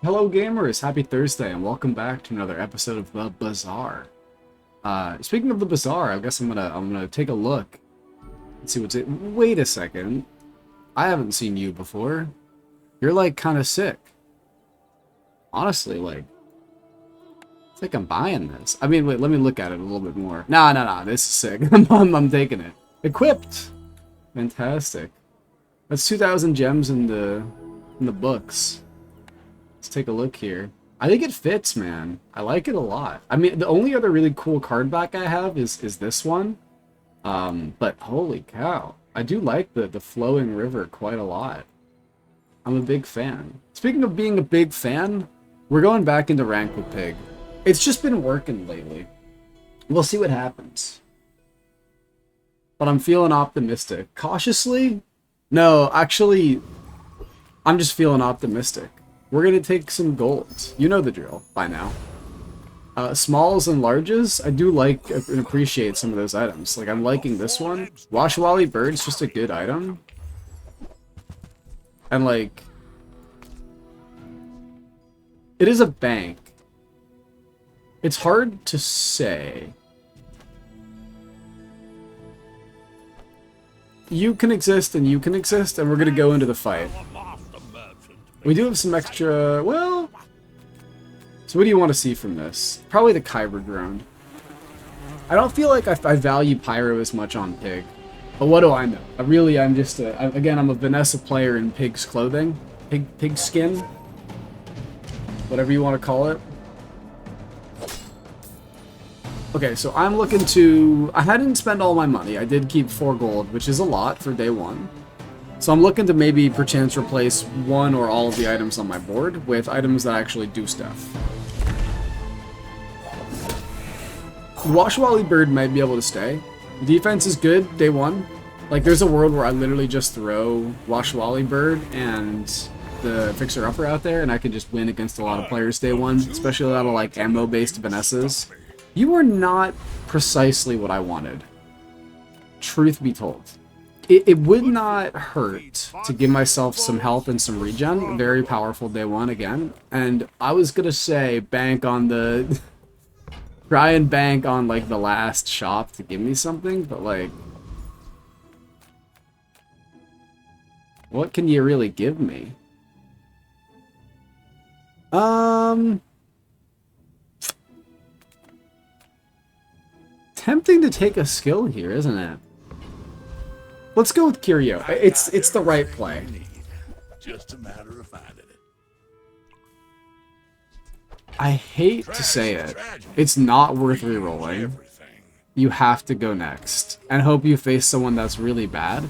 Hello gamers, happy Thursday and welcome back to another episode of the Bazaar. Speaking of the Bazaar, I guess I'm gonna take a look and see what's it. Wait a second. I haven't seen you before. You're like kind of sick. Honestly, like I think I'm buying this. I mean, wait, let me look at it a little bit more. Nah, this is sick. I'm taking it. Equipped. Fantastic. That's 2,000 gems in the books. Let's take a look here. I think it fits, man. I like it a lot. I mean, the only other really cool card back I have is this one. But holy cow. I do like the flowing river quite a lot. I'm a big fan. Speaking of being a big fan, we're going back into rank with Pig. It's just been working lately. We'll see what happens. But I'm feeling optimistic. Cautiously? No, actually, I'm just feeling optimistic. We're going to take some golds. You know the drill by now. Smalls and larges, I do like and appreciate some of those items. Like, I'm liking this one. Washawali Bird's just a good item. And, like, it is a bank. It's hard to say. You can exist and you can exist, and we're going to go into the fight. We do have some extra, well, so what do you want to see from this? Probably the Kyber drone. I don't feel like I value Pyro as much on Pig, but what do I know? I'm just, again, I'm a Vanessa player in Pig's clothing, pig skin, whatever you want to call it. Okay, so I'm looking to, I hadn't spent all my money. I did keep 4 gold, which is a lot for day 1. So I'm looking to maybe perchance replace one or all of the items on my board with items that actually do stuff. The Washawali Bird might be able to stay. The defense is good, day 1. Like, there's a world where I literally just throw Washawali Bird and the Fixer-Upper out there, and I can just win against a lot of players day 1, especially a lot of, like, ammo-based Vanessas. You are not precisely what I wanted. Truth be told. It would not hurt to give myself some health and some regen. Very powerful day 1 again. And I was gonna say bank on the... try and bank on, like, the last shop to give me something, but, like... what can you really give me? Tempting to take a skill here, isn't it? Let's go with Curio. It's the right play. Just a matter of finding it. I hate to say it. It's not worth rerolling. You have to go next. And hope you face someone that's really bad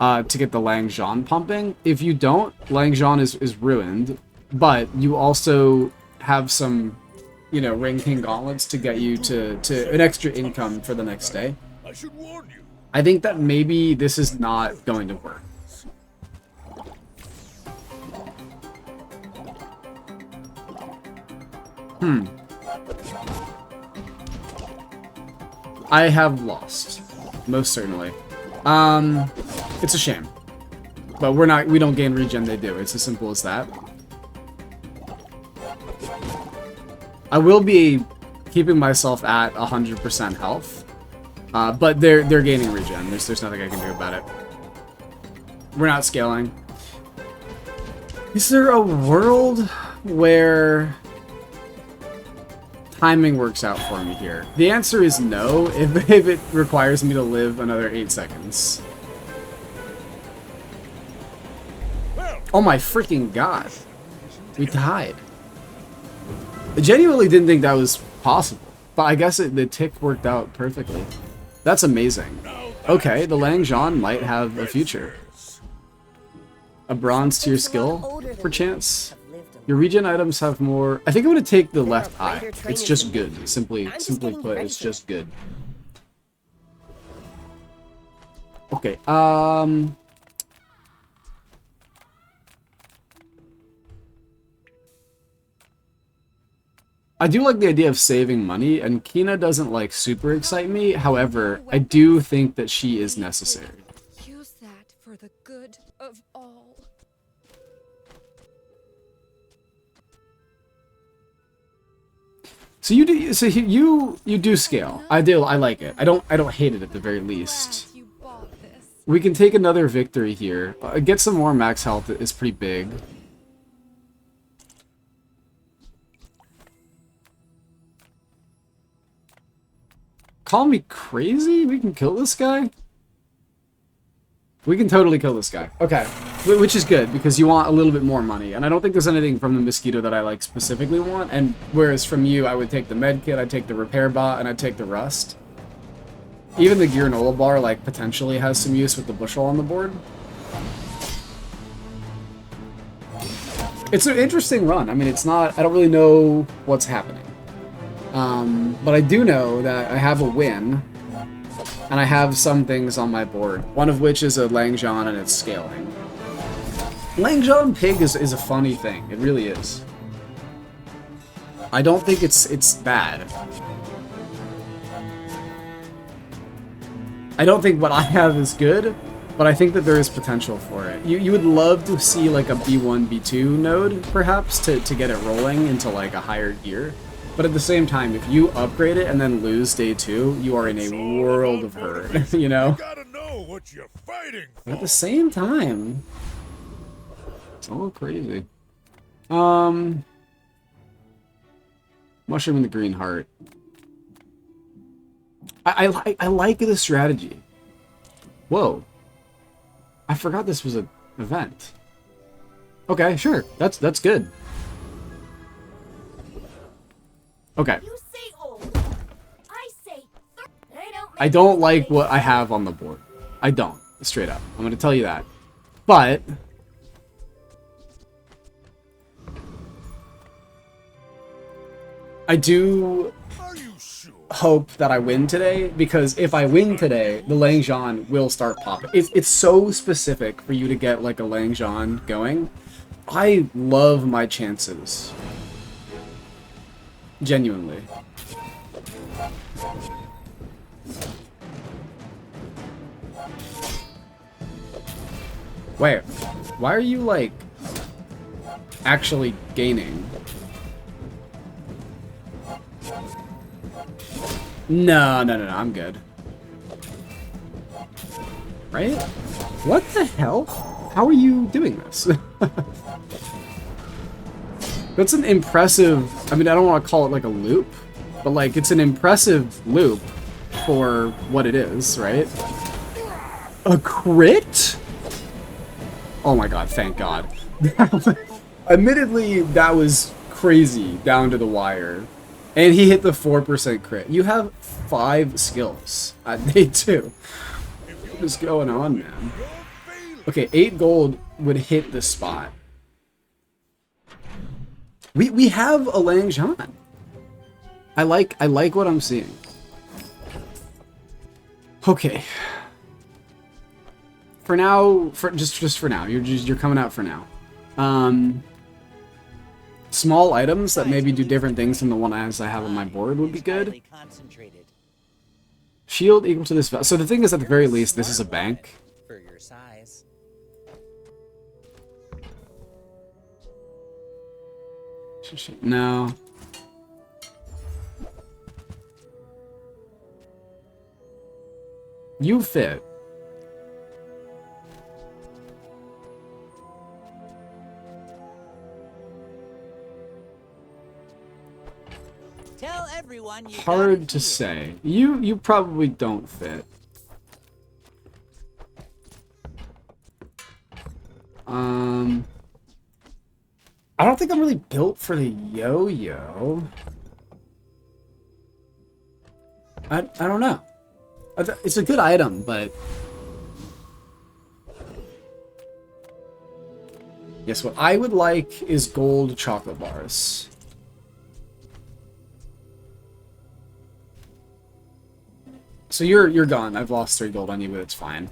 to get the Lang Zhan pumping. If you don't, Lang Zhan is ruined. But you also have some, you know, Ring King gauntlets to get you to an extra income for the next day. I should warn you. I think that maybe this is not going to work. I have lost. Most certainly. It's a shame. But we don't gain regen, they do. It's as simple as that. I will be keeping myself at 100% health. But they're gaining regen. There's nothing I can do about it. We're not scaling. Is there a world where timing works out for me here? The answer is no, if it requires me to live another 8 seconds. Oh my freaking god. We died. I genuinely didn't think that was possible. But I guess the tick worked out perfectly. That's amazing. Okay, the Lang Zhan might have a future. A bronze tier skill, perchance. Your regen items have more... I think I'm going to take the left eye. It's just good. Simply put, it's just good. Okay, I do like the idea of saving money, and Kina doesn't, like, super excite me. However, I do think that she is necessary. Use that for the good of all. So you do. So you do scale. I do. I like it. I don't hate it at the very least. Glad you bought this. We can take another victory here. Get some more max health is pretty big. Call me crazy? We can kill this guy? We can totally kill this guy. Okay. Which is good, because you want a little bit more money. And I don't think there's anything from the mosquito that I like specifically want. And whereas from you, I would take the med kit, I'd take the repair bot, and I'd take the rust. Even the granola bar, like, potentially has some use with the bushel on the board. It's an interesting run. I mean, it's not... I don't really know what's happening. But I do know that I have a win, and I have some things on my board. One of which is a Langjean, and it's scaling. Langjean Pig is a funny thing. It really is. I don't think it's bad. I don't think what I have is good, but I think that there is potential for it. You would love to see like a B1, B2 node, perhaps, to get it rolling into like a higher gear. But at the same time, if you upgrade it and then lose day 2, you are in a world of hurt, you know? You gotta know what you're fighting for. But at the same time, it's all crazy. Mushroom in the green heart. I like the strategy. Whoa. I forgot this was an event. Okay, sure. That's good. Okay. You say old. I say I don't like what I have on the board. I don't. Straight up. I'm gonna tell you that. But I do Are you sure? hope that I win today, because if I win today, the Langjean will start popping. It's so specific for you to get like a Langjean going. I love my chances. Genuinely. Wait, why are you like actually gaining? No, I'm good. Right? What the hell? How are you doing this? That's an impressive... I mean, I don't want to call it like a loop, but like, it's an impressive loop for what it is, right? A crit? Oh my god, thank god. Admittedly, that was crazy down to the wire. And he hit the 4% crit. You have 5 skills at day 2. What is going on, man? Okay, 8 gold would hit the spot. We have a Langjean. I like what I'm seeing. Okay. For now, just for now. You're coming out for now. Small items that maybe do different things than the one as I have on my board would be good. Shield equal to this. So the thing is, at the very least, this is a bank. For your size. No. You fit. Tell everyone you Hard to say. You probably don't fit. I don't think I'm really built for the yo-yo. I don't know. It's a good item, but... Yes, what I would like is gold chocolate bars. So you're gone. I've lost 3 gold on you, but it's fine.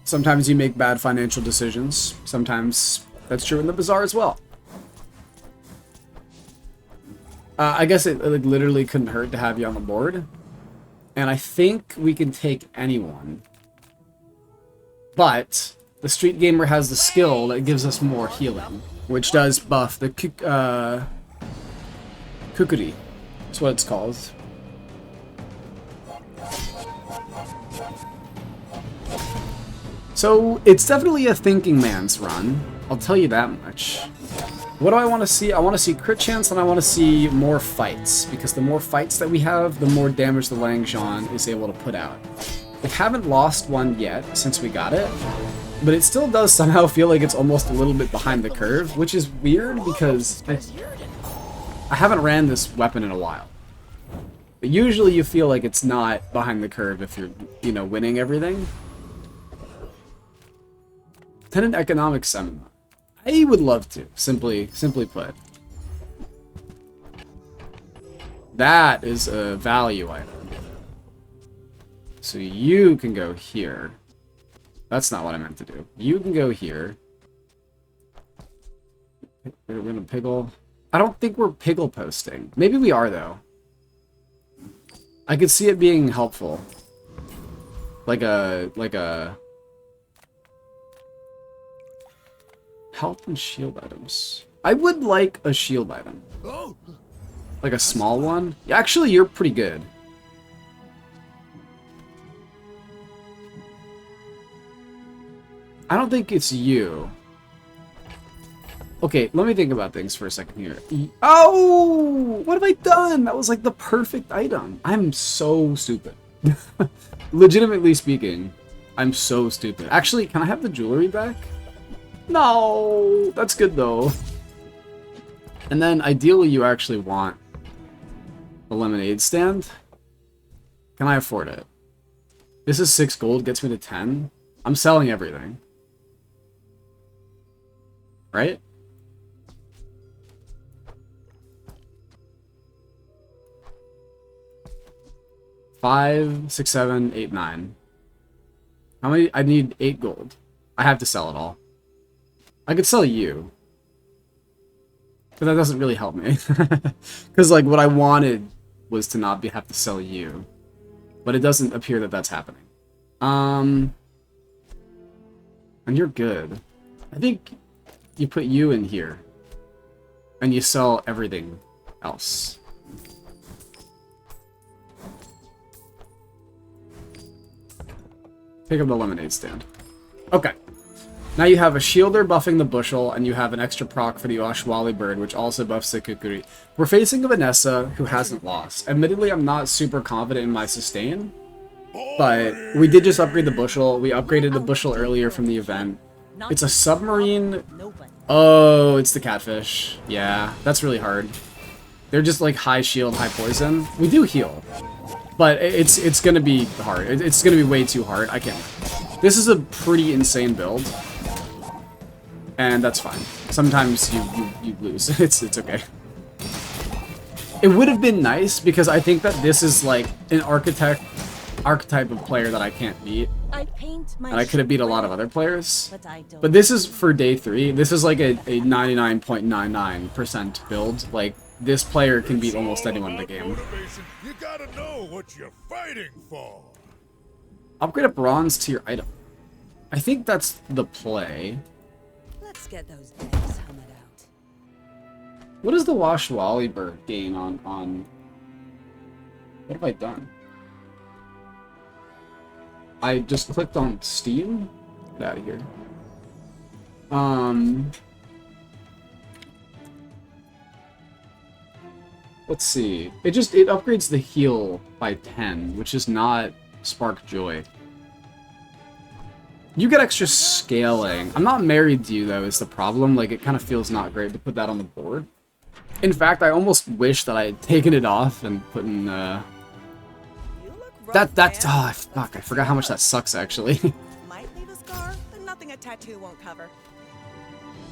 Sometimes you make bad financial decisions. Sometimes that's true in the Bazaar as well. I guess it like, literally couldn't hurt to have you on the board. And I think we can take anyone. But the Street Gamer has the skill that gives us more healing, which does buff the Kukuri. That's what it's called. So, it's definitely a thinking man's run. I'll tell you that much. What do I want to see? I want to see crit chance, and I want to see more fights. Because the more fights that we have, the more damage the Langzhan is able to put out. We haven't lost one yet since we got it. But it still does somehow feel like it's almost a little bit behind the curve. Which is weird, because I haven't ran this weapon in a while. But usually you feel like it's not behind the curve if you're, you know, winning everything. Tenant Economic Seminar. I would love to, simply put. That is a value item. So you can go here. That's not what I meant to do. You can go here. We're gonna piggle. I don't think we're piggle posting. Maybe we are, though. I could see it being helpful. Like a... Health and shield items. I would like a shield item. Like a small one. Actually, you're pretty good. I don't think it's you. Okay, let me think about things for a second here. Oh! What have I done? That was like the perfect item. I'm so stupid. Legitimately speaking, I'm so stupid. Actually, can I have the jewelry back? No! That's good though. And then ideally you actually want a lemonade stand. Can I afford it? This is 6 gold, gets me to 10. I'm selling everything. Right? Five, 6, 7, 8, 9. How many? I need 8 gold. I have to sell it all. I could sell you. But that doesn't really help me. Because, like, what I wanted was to not have to sell you. But it doesn't appear that that's happening. And you're good. I think you put you in here. And you sell everything else. Pick up the lemonade stand. Okay. Now you have a shielder buffing the bushel, and you have an extra proc for the Oshwali bird, which also buffs the Kukuri. We're facing a Vanessa who hasn't lost. Admittedly, I'm not super confident in my sustain, but we did just upgrade the bushel. We upgraded the bushel earlier from the event. It's a submarine. Oh, it's the catfish. Yeah, that's really hard. They're just like high shield, high poison. We do heal, but it's gonna be hard. It's gonna be way too hard. I can't. This is a pretty insane build. And that's fine. Sometimes you lose. It's okay. It would have been nice because I think that this is like an archetype of player that I can't beat. And I could have beat a lot of other players. But this is for day 3. This is like a 99.99% build. Like, this player can beat almost anyone in the game. You gotta know what you're fighting for. Upgrade a bronze to your item. I think that's the play. Let's get those eggs helmet out. What does the Washwali bird gain on... What have I done? I just clicked on Steam? Get out of here. Let's see. It upgrades the heal by 10, which is not Spark Joy. You get extra scaling. I'm not married to you, though, is the problem. Like, it kind of feels not great to put that on the board. In fact, I almost wish that I had taken it off and put in, oh, fuck, I forgot how much that sucks, actually. Might leave a scar, but nothing a tattoo won't cover.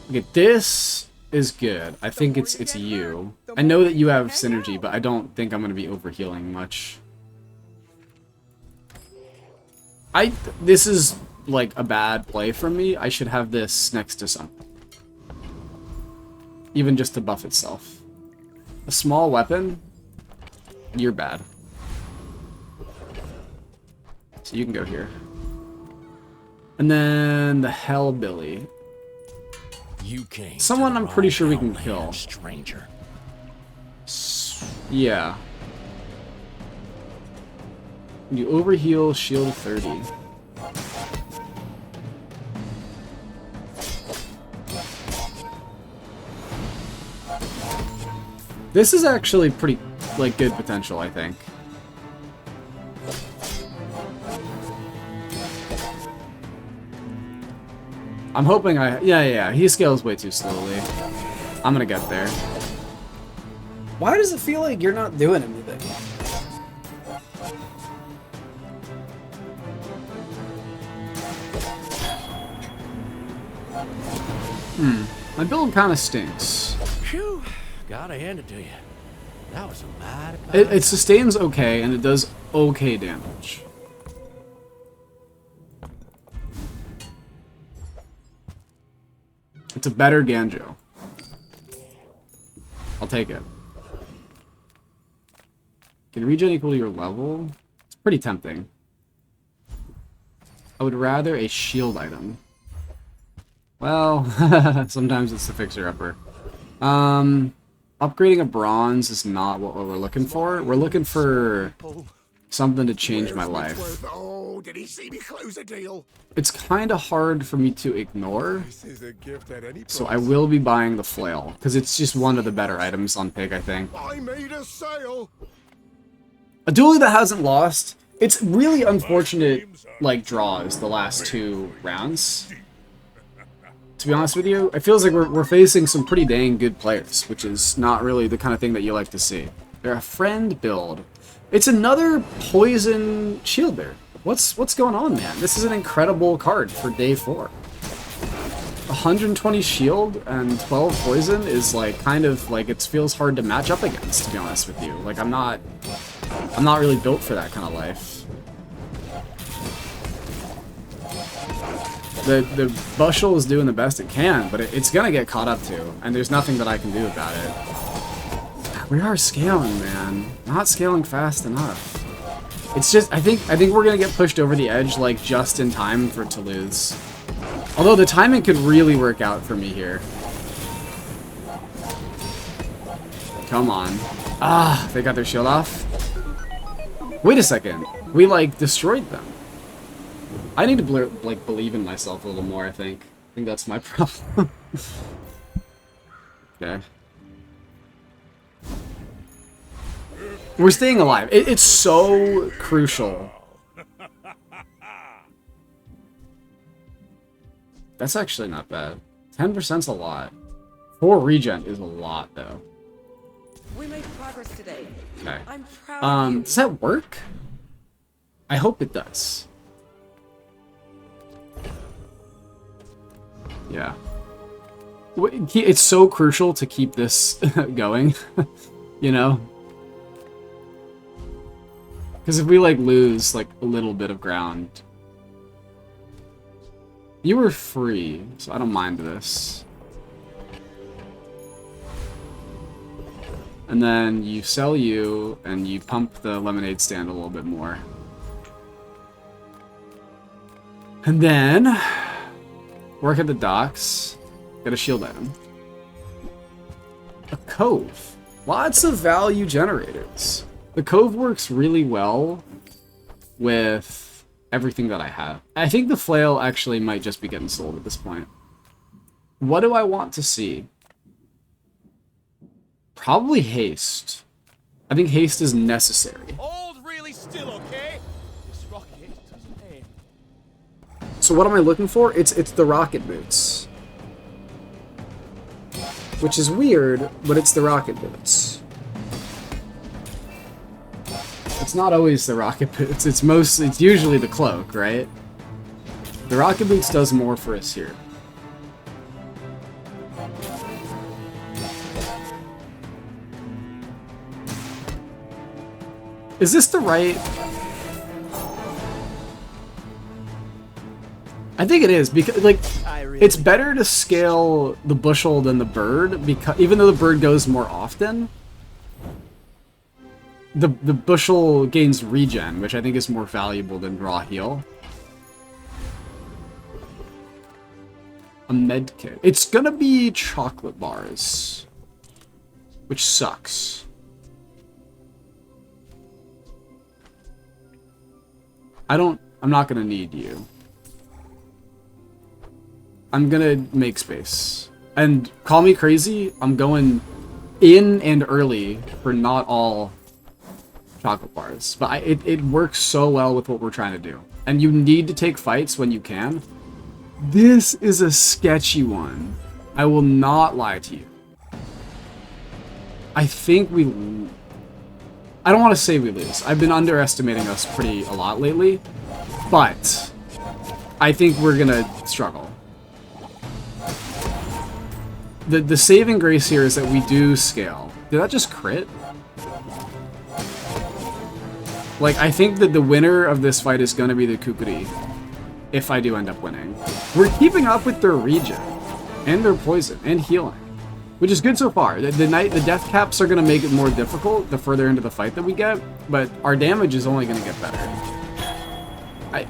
Okay, this is good. I think it's you. I know that you have synergy, but I don't think I'm going to be overhealing much. This is... like a bad play from me. I should have this next to something. Even just to buff itself. A small weapon? You're bad. So you can go here. And then the Hellbilly. You came Someone I'm pretty sure we can kill. stranger. Yeah. You overheal, shield 30. This is actually pretty, like, good potential, I think. I'm hoping yeah, he scales way too slowly. I'm gonna get there. Why does it feel like you're not doing anything? My build kind of stinks. Phew, gotta hand it to you. That was a mighty It sustains okay, and it does okay damage. It's a better Ganjo. I'll take it. Can regen equal to your level? It's pretty tempting. I would rather a shield item. Well, sometimes it's the fixer-upper. Upgrading a bronze is not what we're looking for. We're looking for something to change my life. Oh, did he see me close a deal? It's kind of hard for me to ignore, This is a gift at any price. so I will be buying the flail, because it's just one of the better items on Pig, I think. I made a sale. A duelie that hasn't lost, it's really unfortunate, like, draws the last 2 rounds. To be honest with you, it feels like we're facing some pretty dang good players, which is not really the kind of thing that you like to see. They're a friend build. It's another poison shielder. What's going on, man? This is an incredible card for day 4. 120 shield and 12 poison is like kind of like it feels hard to match up against, to be honest with you. Like I'm not really built for that kind of life. The bushel is doing the best it can, but it's gonna get caught up to, and there's nothing that I can do about it. We are scaling, man. Not scaling fast enough. It's just I think we're gonna get pushed over the edge like just in time for it to lose. Although the timing could really work out for me here. Come on. Ah, they got their shield off. Wait a second. We like destroyed them. I need to like believe in myself a little more, I think. I think that's my problem. Okay. We're staying alive. It's so crucial. That's actually not bad. 10%'s a lot. 4 regen is a lot, though. We made progress today. Okay. I'm proud of you. Does that work? I hope it does. Yeah. It's so crucial to keep this going, you know? Because if we, like, lose, like, a little bit of ground... You were free, so I don't mind this. And then you sell you, and you pump the lemonade stand a little bit more. And then... work at the docks. Get a shield item. A Cove. Lots of value generators. The Cove works really well with everything that I have. I think the flail actually might just be getting sold at this point. What do I want to see? Probably haste. I think haste is necessary. Hold really still, okay? This rocket doesn't aim. So what am I looking for? It's the rocket boots. Which is weird, but it's the rocket boots. It's not always the rocket boots. It's usually the cloak, right? The rocket boots does more for us here. Is this the right? I think it is because like it's better to scale the bushel than the bird because even though the bird goes more often. The bushel gains regen, which I think is more valuable than raw heal. A med kit. It's gonna be chocolate bars, which sucks. I'm not gonna need you. I'm gonna make space. And call me crazy, I'm going in and early for not all chocolate bars. But it works so well with what we're trying to do. And you need to take fights when you can. This is a sketchy one. I will not lie to you. I think I don't want to say we lose. I've been underestimating us a lot lately. But I think we're gonna struggle. The saving grace here is that we do scale. Did that just crit? Like, I think that the winner of this fight is gonna be the Kukuri. If I do end up winning. We're keeping up with their regen. And their poison. And healing. Which is good so far. The death caps are gonna make it more difficult the further into the fight that we get. But our damage is only gonna get better.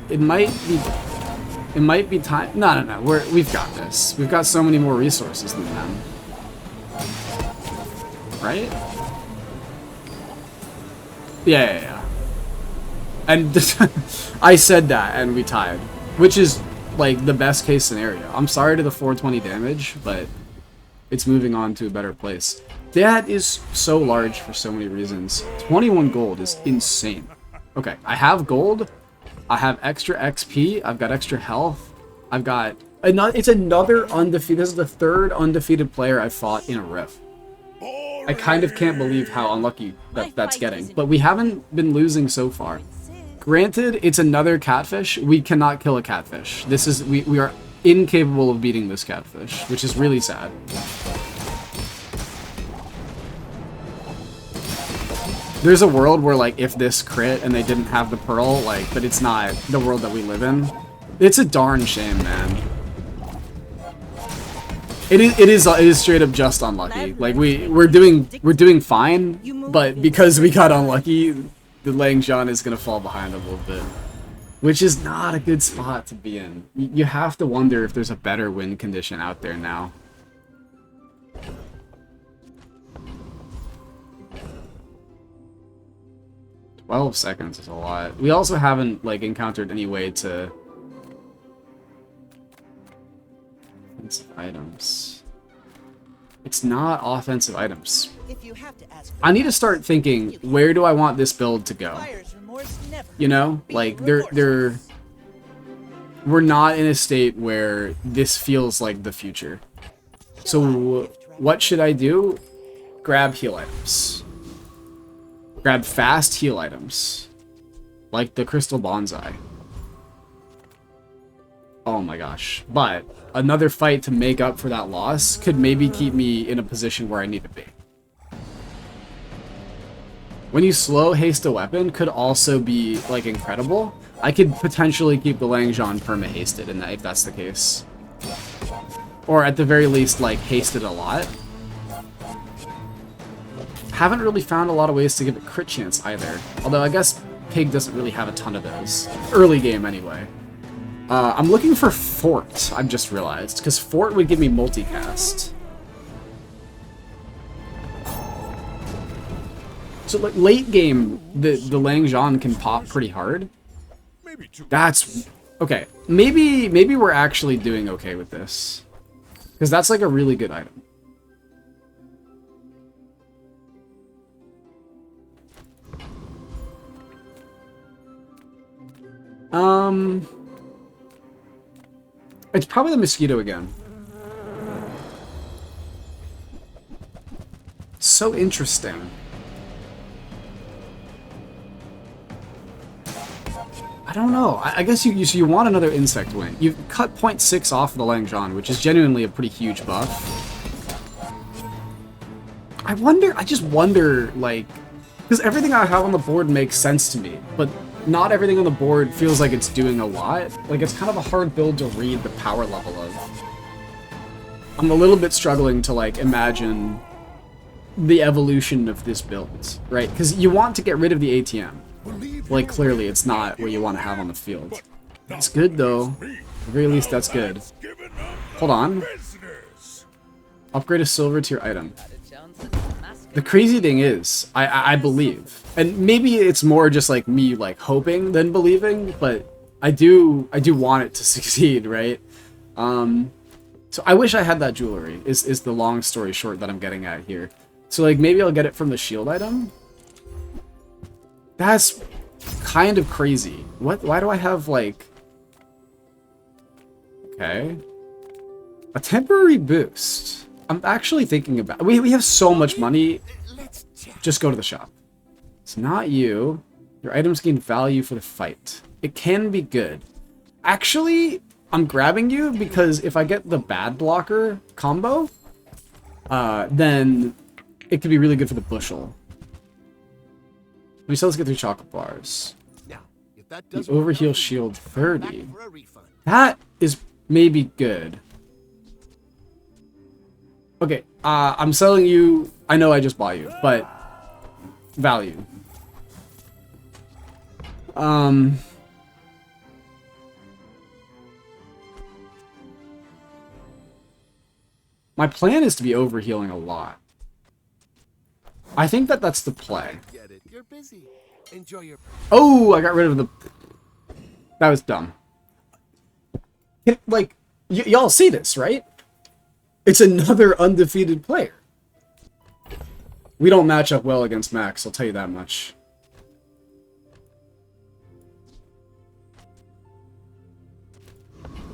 It might be time. No. We've got this. We've got so many more resources than them. Right? Yeah. And I said that, and we tied, which is like the best case scenario. I'm sorry to the 420 damage, but it's moving on to a better place. That is so large for so many reasons. 21 gold is insane. Okay, I have gold. I have extra XP. I've got extra health. I've got it's another undefeated. This is the third undefeated player I've fought in a riff. I kind of can't believe how unlucky that's getting. But we haven't been losing so far. Granted, it's another catfish. We cannot kill a catfish. We are incapable of beating this catfish, which is really sad. There's a world where, like, if this crit and they didn't have the pearl, like, but it's not the world that we live in. It's a darn shame, man. It is straight up just unlucky. Like, we're doing fine, but because we got unlucky, the Langzhan is gonna fall behind a little bit, which is not a good spot to be in. You have to wonder if there's a better win condition out there now. "12 seconds is a lot." We also haven't, like, encountered any way to... Offensive items. It's not offensive items. If you have to ask, I need to start thinking, where do I want this build to go? You know? Like, we're not in a state where this feels like the future. So, what should I do? Grab heal items. Grab fast heal items. Like the Crystal Bonsai. Oh my gosh. But another fight to make up for that loss could maybe keep me in a position where I need to be. When you slow haste a weapon could also be, like, incredible. I could potentially keep the Langzhan perma-hasted in that, if that's the case. Or at the very least, like, hasted a lot. Haven't really found a lot of ways to give it crit chance either. Although I guess Pig doesn't really have a ton of those. Early game anyway. I'm looking for Fort, I've just realized, because Fort would give me multicast. So, like, late game, the Langzhan can pop pretty hard. That's... okay, maybe we're actually doing okay with this. Because that's, like, a really good item. It's probably the mosquito again. So interesting. I don't know. I guess you want another insect wing. You've cut 0.6 off the Langzhan, which is genuinely a pretty huge buff. I just wonder, like... because everything I have on the board makes sense to me, but not everything on the board feels like it's doing a lot. Like, it's kind of a hard build to read the power level of. I'm a little bit struggling to, like, imagine the evolution of this build, right? Because you want to get rid of the ATM. Like, clearly it's not what you want to have on the field. That's good, though. At the very least, that's good. Hold on. Upgrade a silver tier item. the crazy thing is, I believe, and maybe it's more just like me like hoping than believing, but I do want it to succeed, right? So I wish I had that jewelry. Is the long story short that I'm getting at here. So like maybe I'll get it from the shield item. That's kind of crazy. What? Why do I have like? Okay. A temporary boost. I'm actually thinking about... We have so much money. Just go to the shop. It's not you. Your items gain value for the fight. It can be good. Actually, I'm grabbing you because if I get the bad blocker combo, then it could be really good for the bushel. We still let's get through chocolate bars. Now, if that The doesn't overheal work, shield come back 30. for a refund. That is maybe good. Okay, I'm selling you... I know I just bought you, but... value. My plan is to be overhealing a lot. I think that that's the play. Get it. You're busy. Enjoy your... Oh, I got rid of the... That was dumb. Like, y'all see this, right? It's another undefeated player. We don't match up well against Max, I'll tell you that much.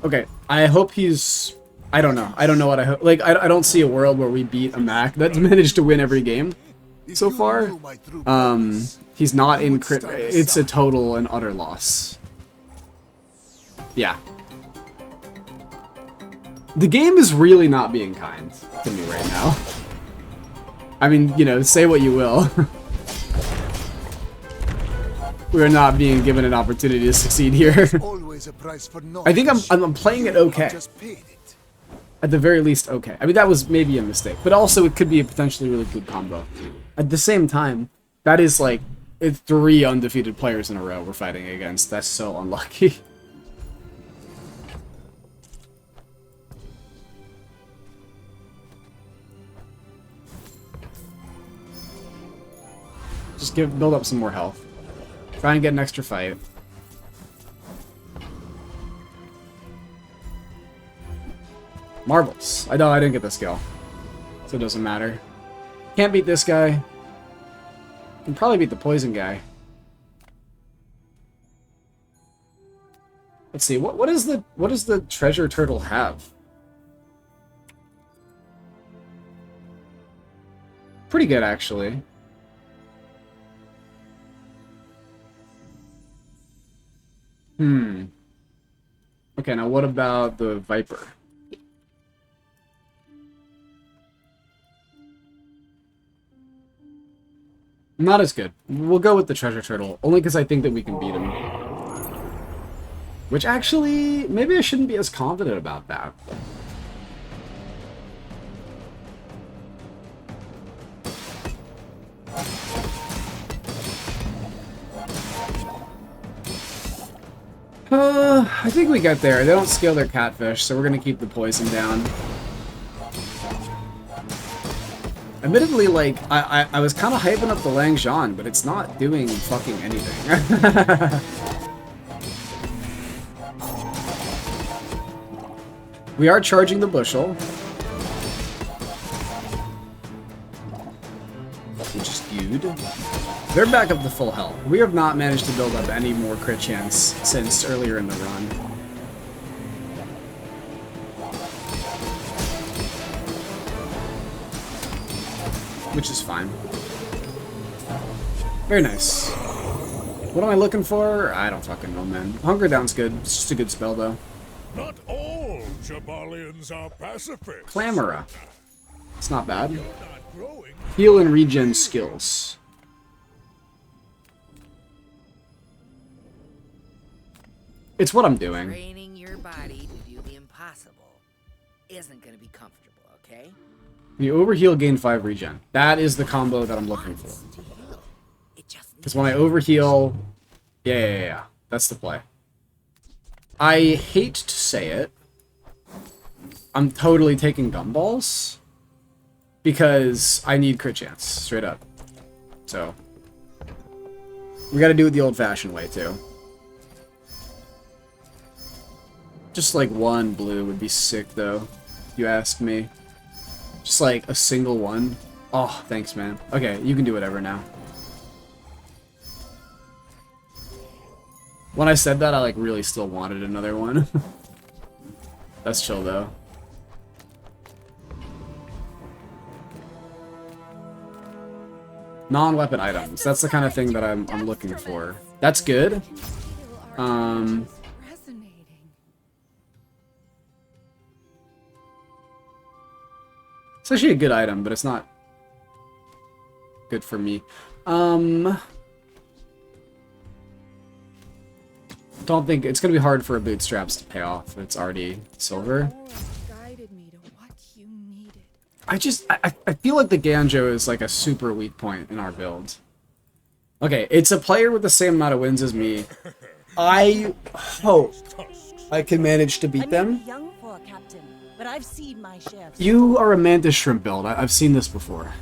Okay, I hope he's... I don't know. I don't know what I hope. Like, I don't see a world where we beat a Mac that's managed to win every game so far. He's not in crit... It's a total and utter loss. Yeah. The game is really not being kind to me right now. I mean, you know, say what you will. We're not being given an opportunity to succeed here. I think I'm playing it okay. At the very least, okay. I mean, that was maybe a mistake, but also it could be a potentially really good combo. At the same time, that is like it's 3 undefeated players in a row we're fighting against. That's so unlucky. Just build up some more health. Try and get an extra fight. Marbles. I know I didn't get the skill, so it doesn't matter. Can't beat this guy. Can probably beat the poison guy. Let's see. What does the treasure turtle have? Pretty good, actually. Okay, now what about the Viper? Not as good. We'll go with the treasure turtle, only because I think that we can beat him. Which actually, maybe I shouldn't be as confident about that. I think we got there. They don't scale their catfish, so we're gonna keep the poison down. Admittedly, like, I was kind of hyping up the Lang Zhan, but it's not doing fucking anything. We are charging the bushel. Which is good. They're back up to full health. We have not managed to build up any more crit chance since earlier in the run. Which is fine. Very nice. What am I looking for? I don't fucking know, man. Hunger Down's good. It's just a good spell, though. Not all Jabalians are pacifists. Clamora. It's not bad. Not growing. Heal and regen skills. It's what I'm doing. Training your body to do the impossible isn't going to be comfortable, okay? You overheal, gain 5 regen. That is the combo that I'm looking for. Because when I overheal... Yeah. That's the play. I hate to say it. I'm totally taking gumballs. because I need crit chance, straight up. So we gotta do it the old-fashioned way, too. Just like one blue would be sick, though, if you ask me. Just like a single one. Oh, thanks, man. Okay, you can do whatever now. When I said that, I like really still wanted another one. That's chill, though. Non-weapon items. That's the kind of thing that I'm looking for. That's good. It's actually a good item, but it's not good for me. Don't think it's gonna be hard for a bootstraps to pay off. It's already silver. I feel like the Ganjo is like a super weak point in our build. Okay, it's a player with the same amount of wins as me. I hope I can manage to beat them. Young for a captain, but I've seen my share. You are a mantis shrimp build. I've seen this before.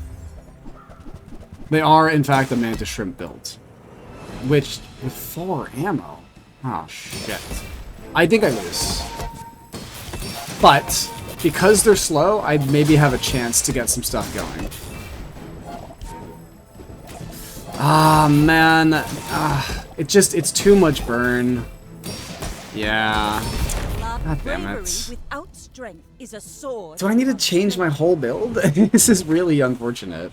They are, in fact, a mantis shrimp build. Which, with 4 ammo. Oh, shit. I think I lose. But, because they're slow, I maybe have a chance to get some stuff going. Ah, man. It's too much burn. Yeah. God damn it. Without strength is a sword. Do I need to change my whole build? This is really unfortunate.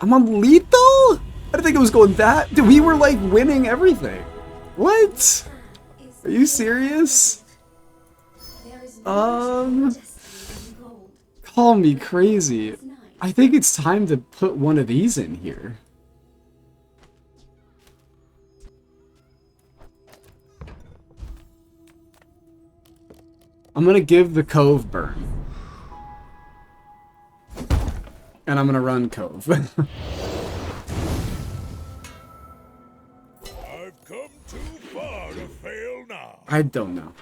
I'm on lethal? I didn't think it was going that. Dude, we were like winning everything. What? Are you serious? Call me crazy. I think it's time to put one of these in here. I'm gonna give the Cove burn. And I'm gonna run Cove. I've come too far to fail now. I don't know.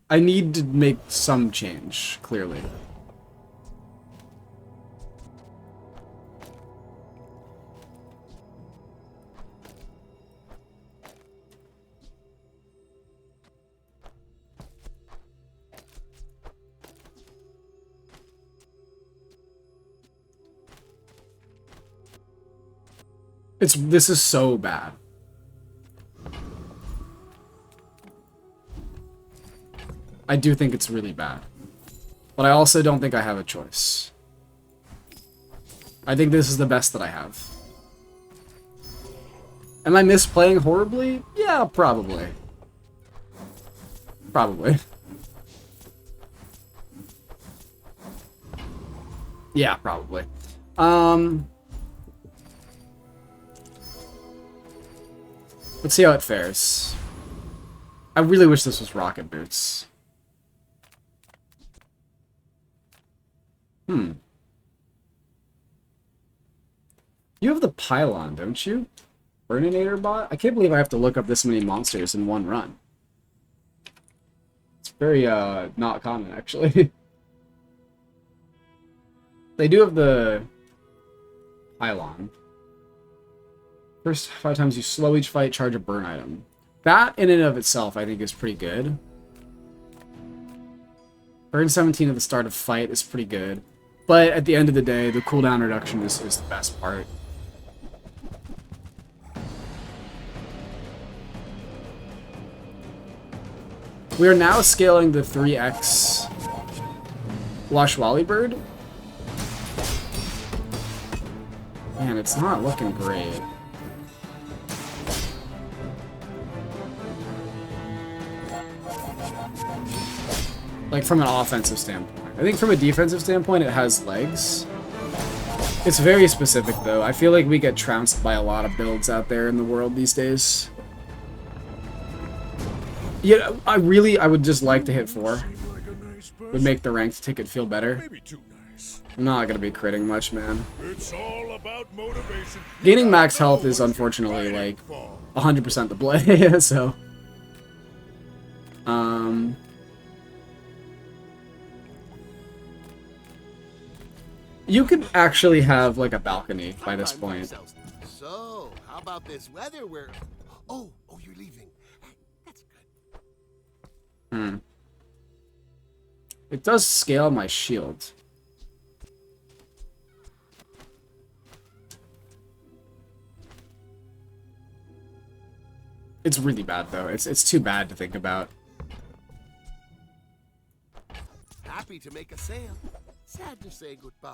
I need to make some change, clearly. This is so bad. I do think it's really bad. But I also don't think I have a choice. I think this is the best that I have. Am I misplaying horribly? Yeah, probably. Probably. Yeah, probably. Let's see how it fares. I really wish this was rocket boots. You have the pylon, don't you? Burninator bot? I can't believe I have to look up this many monsters in one run. It's very, not common, actually. They do have the pylon. First 5 times you slow each fight, charge a burn item. That, in and of itself, I think is pretty good. Burn 17 at the start of fight is pretty good. But at the end of the day, the cooldown reduction is the best part. We are now scaling the 3x Washwali bird. Man, it's not looking great. Like, from an offensive standpoint. I think from a defensive standpoint, it has legs. It's very specific, though. I feel like we get trounced by a lot of builds out there in the world these days. Yeah, I would just like to hit 4. Would make the ranked ticket feel better. Maybe too nice. I'm not gonna be critting much, man. It's all about motivation. Gaining max health is unfortunately, like, 100% the play, so... You could actually have like a balcony by this Sometimes point. ourselves. So, how about this weather where... Oh, you're leaving. That's good. Hmm. It does scale my shield. It's really bad though. It's too bad to think about. Happy to make a sale. Sad to say goodbye.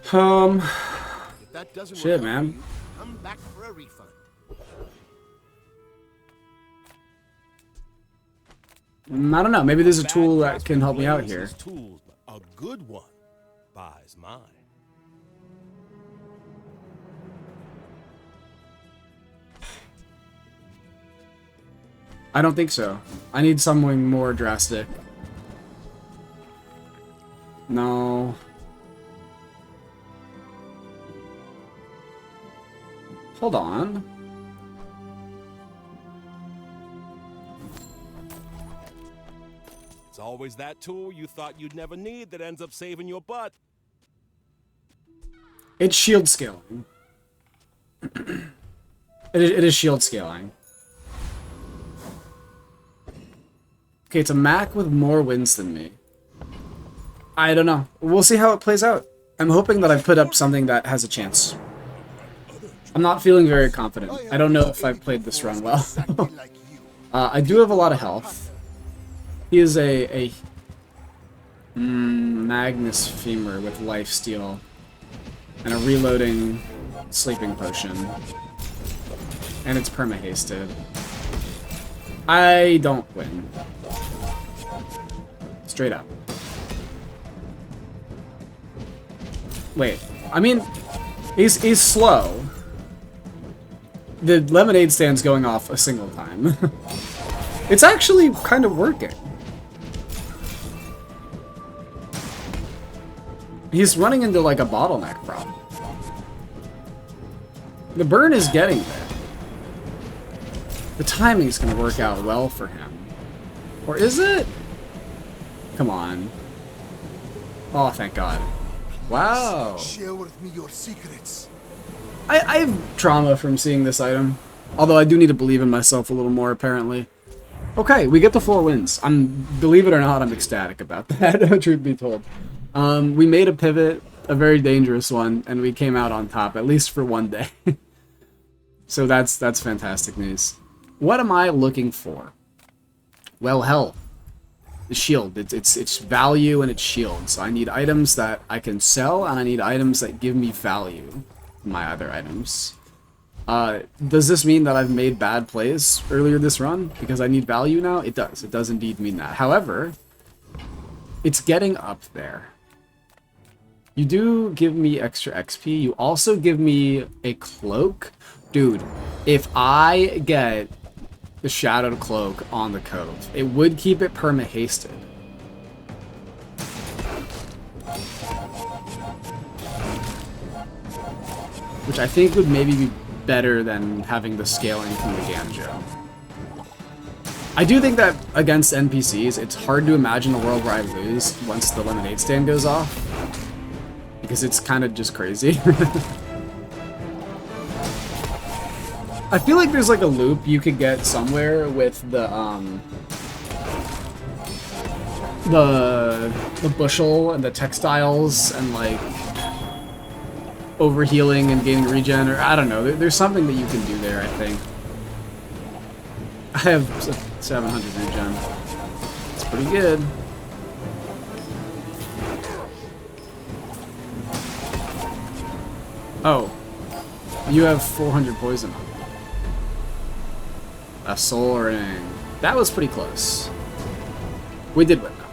If that doesn't Shit, work out man. for you, come back for a refund. I don't know. Maybe there's a Bad tool that craftsman can help me out blames here. his tools, but a good one buys mine. I don't think so. I need something more drastic. No. Hold on. It's always that tool you thought you'd never need that ends up saving your butt. It's shield scaling. It is shield scaling. Okay, it's a Mac with more wins than me. I don't know. We'll see how it plays out. I'm hoping that I put up something that has a chance. I'm not feeling very confident. I don't know if I played this run well. Exactly like you. I do have a lot of health. He is a Magnus Femur with lifesteal and a reloading sleeping potion. And it's perma-hasted. I don't win. Straight up. Wait, I mean, he's slow. The lemonade stand's going off a single time. It's actually kind of working. He's running into like a bottleneck problem. The burn is getting there. The timing's gonna work out well for him. Or is it? Come on. Oh, thank God. Wow. Share with me your secrets. I have trauma from seeing this item. Although I do need to believe in myself a little more, apparently. Okay, we get the 4 wins. Believe it or not, I'm ecstatic about that, truth be told. We made a pivot, a very dangerous one, and we came out on top, at least for one day. So that's fantastic news. What am I looking for? Well, hell. The shield. It's value and it's shield. So I need items that I can sell, and I need items that give me value. My other items. Does this mean that I've made bad plays earlier this run because I need value now? It does. It does indeed mean that. However, it's getting up there. You do give me extra XP. You also give me a cloak. Dude, if I get the shadowed cloak on the Cove, it would keep it perma-hasted. Which I think would maybe be better than having the scaling from the Ganjo. I do think that against NPCs, it's hard to imagine a world where I lose once the lemonade stand goes off. Because it's kind of just crazy. I feel like there's like a loop you could get somewhere with the bushel and the textiles and like overhealing and gaining regen, or I don't know. There's something that you can do there, I think. I have 700 regen. It's pretty good. Oh, you have 400 poison. A soul ring. That was pretty close. We did win though.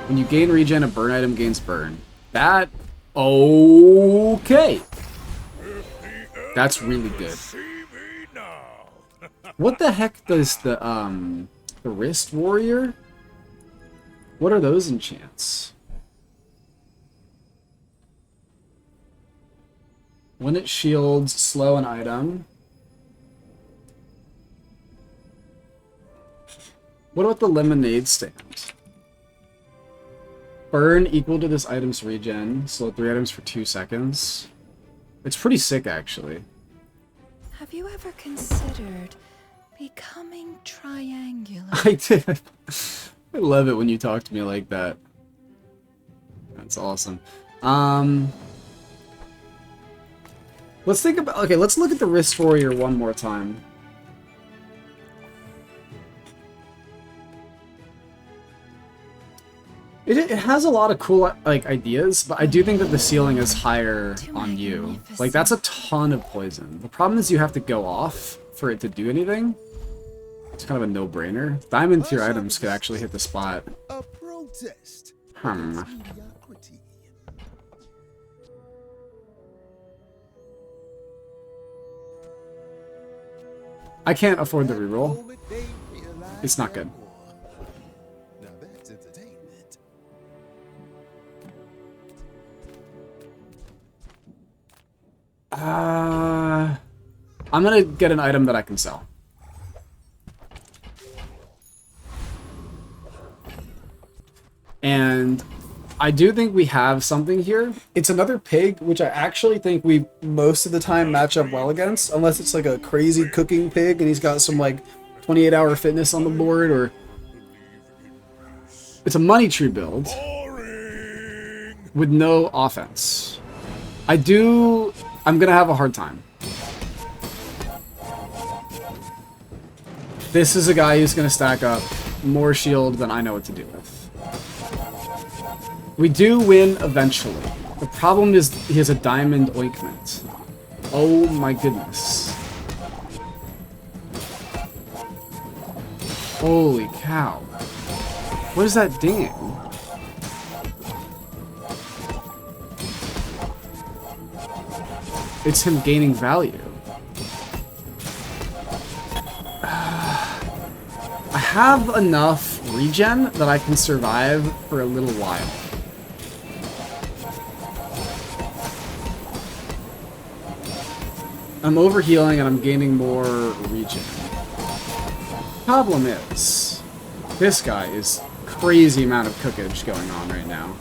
When you gain regen, a burn item gains burn. That... Okay. That's really good. See me now. What the heck does the wrist warrior? What are those enchants? When it shields, slow an item. What about the lemonade stand? Burn equal to this item's regen. Slow 3 items for 2 seconds. It's pretty sick, actually. Have you ever considered becoming triangular? I did. I love it when you talk to me like that. That's awesome. Let's think about... Okay, let's look at the Wrist Warrior one more time. It has a lot of cool like ideas, but I do think that the ceiling is higher on you. Like, that's a ton of poison. The problem is you have to go off for it to do anything. It's kind of a no-brainer. Diamond tier items could actually hit the spot. A protest. Hmm. Mediocrity. I can't afford the reroll. Moment they realize It's not they're good. poor. Now that's entertainment. I'm gonna get an item that I can sell. And I do think we have something here. It's another pig, which I actually think we most of the time match up well against, unless it's like a crazy cooking pig and he's got some like 28-hour fitness on the board, or it's a money tree build Boring. with no offense. I'm gonna have a hard time. This is a guy who's gonna stack up more shield than I know what to do with. We do win eventually. The problem is he has a diamond ointment. Oh my goodness. Holy cow. What is that dinging? It's him gaining value. I have enough regen that I can survive for a little while. I'm overhealing and I'm gaining more regen. Problem is, this guy is crazy amount of cookage going on right now.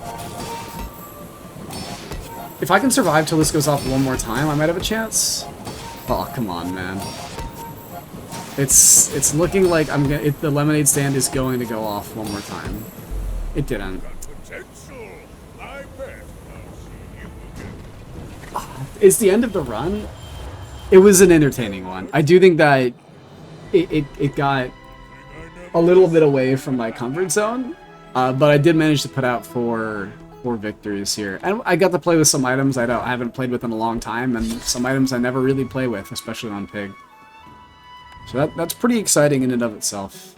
If I can survive till this goes off one more time, I might have a chance. Oh, come on, man. It's looking like the lemonade stand is going to go off one more time. It didn't. Potential. I bet I'll see you again. It's the end of the run. It was an entertaining one. I do think that it got a little bit away from my comfort zone, but I did manage to put out four victories here, and I got to play with some items I haven't played with in a long time, and some items I never really play with, especially on Pig. So that's pretty exciting in and of itself.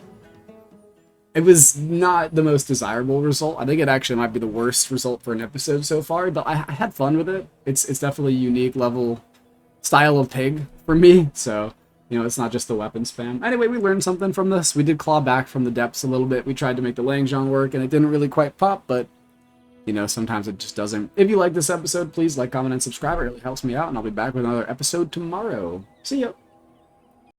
It was not the most desirable result. I think it actually might be the worst result for an episode so far, but I had fun with it. It's definitely a unique level style of Pig for me, so you know, it's not just the weapon spam. Anyway, we learned something from this. We did claw back from the depths a little bit. We tried to make the Langzhong work, and it didn't really quite pop, but you know, sometimes it just doesn't. If you like this episode, please like, comment, and subscribe. It really helps me out, and I'll be back with another episode tomorrow. See ya!